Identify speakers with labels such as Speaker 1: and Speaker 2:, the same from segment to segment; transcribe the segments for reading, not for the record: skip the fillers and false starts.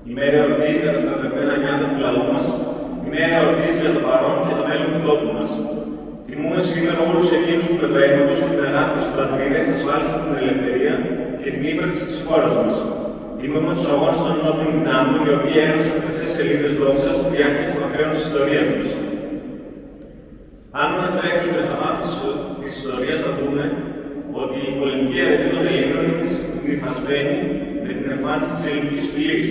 Speaker 1: Η μέρα εορτής για τα στρατευμένα νιάτα του λαού μας, η μέρα εορτής για το παρόν και το μέλλον του τόπου μας. Τιμούμε σήμερα όλους εκείνους που με το αίμα τους και την αγάπη τους στην πατρίδα εξασφάλισαν την ελευθερία και την ύπαρξη της χώρας μας. Τιμούμε τους αγώνες των ενόπλων δυνάμεων, οι οποίοι έγραψαν χρυσές σελίδες δόξας στη διάρκεια της μακραίων της ιστορίας μας. Αν ανατρέξουμε στα μάτια της ιστορίας, θα δούμε ότι η πολεμική αρετή των Ελλήνων είναι συνυφασμένη με την εμφάνιση της ελληνικής φυλής.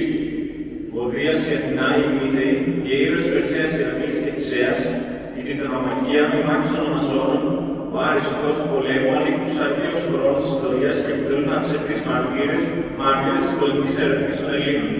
Speaker 1: Ο Δίας, η Αθηνά, οι Μύθεοι και οι ήρωες Περσέας, Ηρακλής και Θησέας, η Τετραμαχία, οι μάχες των Αμαζόνων, ο Άρης, ο θεός του πολέμου, ανήκουν στους αρχαίους χρόνους της ιστορίας και αποτελούν αψευδείς μάρτυρες της πολεμικής αρετής των Ελλήνων.